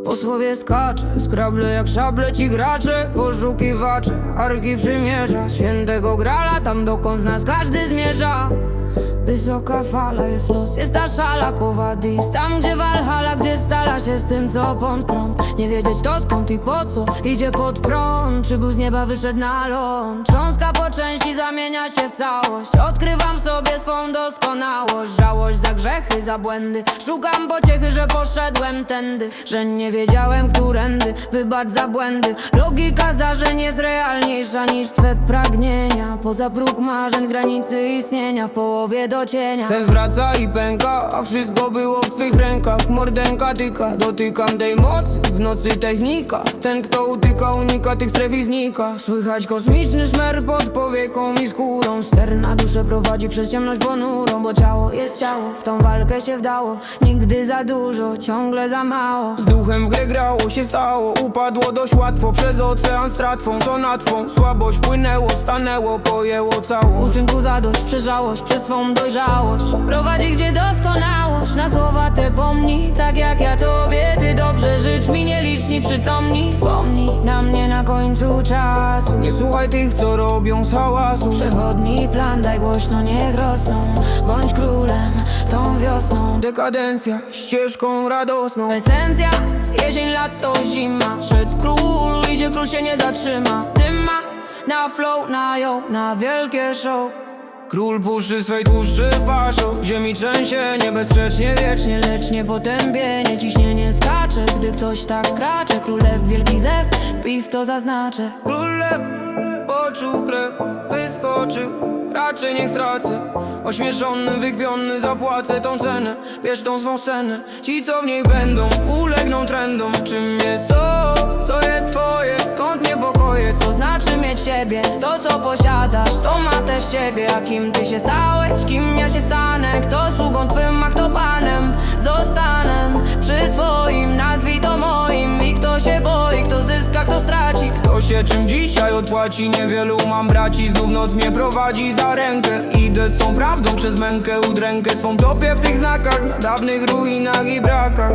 Posłowie skacze, skrable jak szable ci gracze, poszukiwacze, arki przymierza świętego grala, tam dokąd z nas każdy zmierza. Wysoka fala, jest los, jest ta szala, kowadis. Tam gdzie Walhalla, gdzie stala się z tym co pod prąd. Nie wiedzieć to skąd i po co idzie pod prąd. Przybył z nieba, wyszedł na ląd. Cząstka po części zamienia się w całość. Odkrywam sobie swą doskonałość. Żałość za grzechy, za błędy. Szukam pociechy, że poszedłem tędy, że nie wiedziałem którędy. Wybacz za błędy. Logika zdarzeń jest realniejsza niż twe pragnienia. Poza próg marzeń, granicy istnienia, w połowie do cienia. Sens wraca i pęka, a wszystko było w twych rękach. Mordenka tyka, dotykam tej mocy. W nocy technika, ten kto utyka unika tych stref i znika. Słychać kosmiczny szmer pod powieką i skórą. Ster na duszę prowadzi przez ciemność ponurą. Bo ciało jest ciało, w tą walkę się wdało. Nigdy za dużo, ciągle za mało. Z duchem w grę grało się stało. Upadło dość łatwo przez ocean z tratwą. Co na twą słabość płynęło, stanęło, pojęło całość. Uczynku zadość, przeżałość przez swą dojrzałość. Prowadzi gdzie doskonałość. Na słowa te pomnij, tak jak ja tobie. Ty dobrze życz mi, nieliczni przytomni. Wspomnij na mnie na końcu czasu. Nie słuchaj tych co robią z hałasu. Przewodni plan, daj głośno, niech rosną. Bądź królem tą wiosną. Dekadencja ścieżką radosną. Esencja, jesień, lato, zima. Szedł król, idzie król się nie zatrzyma. Tym ma na flow, na ją, na wielkie show. Król puszczy swej tłuszczy paszą. Ziemi trzęsienie, bezsprzecznie, wiecznie. Lecz nie potępienie, ciśnienie skacze. Gdy ktoś tak kracze, królew wielki zew, piw to zaznaczę. Królew poczuł krew, wyskoczył, raczej nie stracę. Ośmieszony, wygbiony, zapłacę tą cenę. Bierz tą swą scenę. Ci co w niej będą, ulegną trendom. Czym jest to, co jest twoje? Skąd niepokoje? Co znaczy mieć siebie? To co posiadasz, to ma też ciebie. A kim ty się stałeś? Kim ja się stanę? Kto sługą twym, a kto panem? Zostanę przy swoim, nazwij to moim. I kto się boi, kto zyska, kto straci. Kto się czym dzisiaj odpłaci? Niewielu mam braci. Znów noc mnie prowadzi za rękę. Idę z tą prawdą przez mękę, udrękę swą topię w tych znakach, na dawnych ruinach i brakach.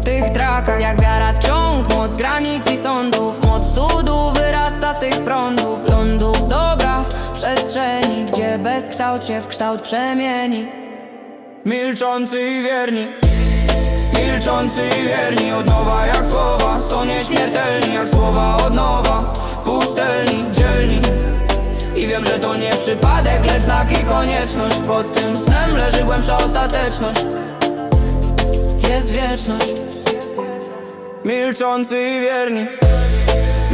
W tych trakach jak wiara z ksiąg, moc granic i sądów. Moc cudów wyrasta z tych prądów, lądów dobra w przestrzeni, gdzie bezkształt się w kształt przemieni. Milczący i wierni, milczący i wierni. Od nowa jak słowa, są nieśmiertelni jak słowa od nowa. Pustelni, dzielni. I wiem, że to nie przypadek, lecz znak i konieczność. Pod tym snem leży głębsza ostateczność. Jest wieczność. Milczący i wierni,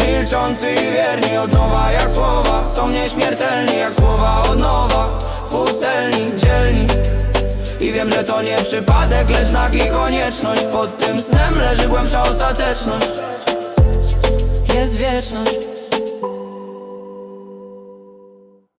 milczący i wierni. Od nowa jak słowa, są nieśmiertelni jak słowa od nowa. W pustelni, dzielni. I wiem, że to nie przypadek, lecz znak i konieczność. Pod tym snem leży głębsza ostateczność. Jest wieczność.